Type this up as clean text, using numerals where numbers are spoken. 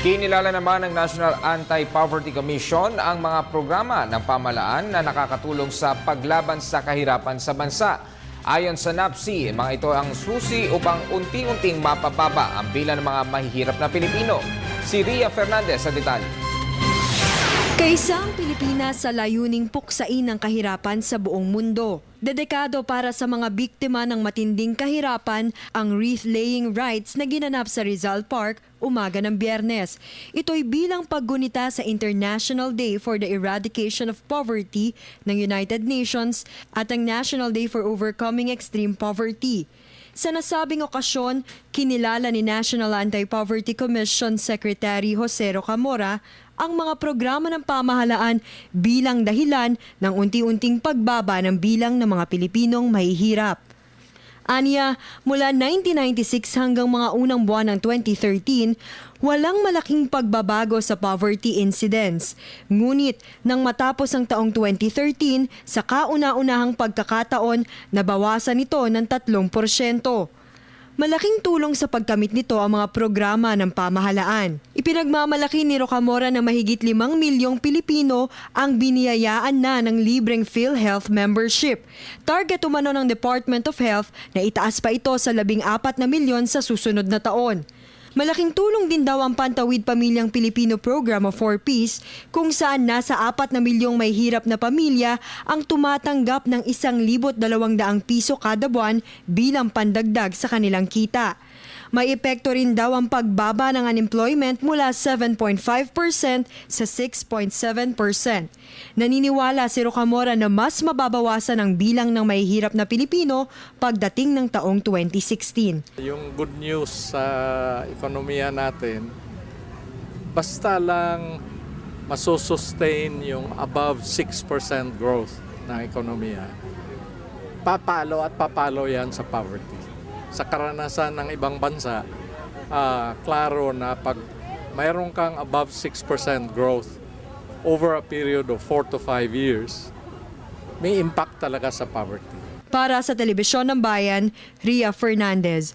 Kinilala naman ng National Anti-Poverty Commission ang mga programa ng pamahalaan na nakakatulong sa paglaban sa kahirapan sa bansa. Ayon sa NAPSI, mga ito ang susi upang unti-unting mapababa ang bilang ng mga mahihirap na Pilipino. Si Ria Fernandez sa detalye. Kaisa ang Pilipinas sa layuning puksain ng kahirapan sa buong mundo. Dedikado para sa mga biktima ng matinding kahirapan ang wreath-laying rites na ginanap sa Rizal Park umaga ng Biyernes. Ito'y bilang paggunita sa International Day for the Eradication of Poverty ng United Nations at ang National Day for Overcoming Extreme Poverty. Sa nasabing okasyon, kinilala ni National Anti-Poverty Commission Secretary Jose Rocamora ang mga programa ng pamahalaan bilang dahilan ng unti-unting pagbaba ng bilang ng mga Pilipinong mahihirap. Aniya, mula 1996 hanggang mga unang buwan ng 2013, walang malaking pagbabago sa poverty incidence. Ngunit nang matapos ang taong 2013, sa kauna-unahang pagkakataon, nabawasan ito ng 3%. Malaking tulong sa pagkamit nito ang mga programa ng pamahalaan. Ipinagmamalaki ni Rocamora na mahigit 5 milyong Pilipino ang biniyayaan na ng libreng PhilHealth membership. Target umano ng Department of Health na itaas pa ito sa 14 na milyon sa susunod na taon. Malaking tulong din daw ang Pantawid Pamilyang Pilipino Program of 4Ps kung saan nasa 4 na milyong may hirap na pamilya ang tumatanggap ng 1,200 piso kada buwan bilang pandagdag sa kanilang kita. May epekto rin daw ang pagbaba ng unemployment mula 7.5% sa 6.7%. Naniniwala si Rocamora na mas mababawasan ang bilang ng mahihirap na Pilipino pagdating ng taong 2016. Yung good news sa ekonomiya natin, basta lang masussustain yung above 6% growth ng ekonomiya, papalo at papalo yan sa poverty. Sa karanasan ng ibang bansa, klaro na pag mayroon kang above 6% growth over a period of 4 to 5 years, may impact talaga sa poverty. Para sa Telebisyon ng Bayan, Ria Fernandez.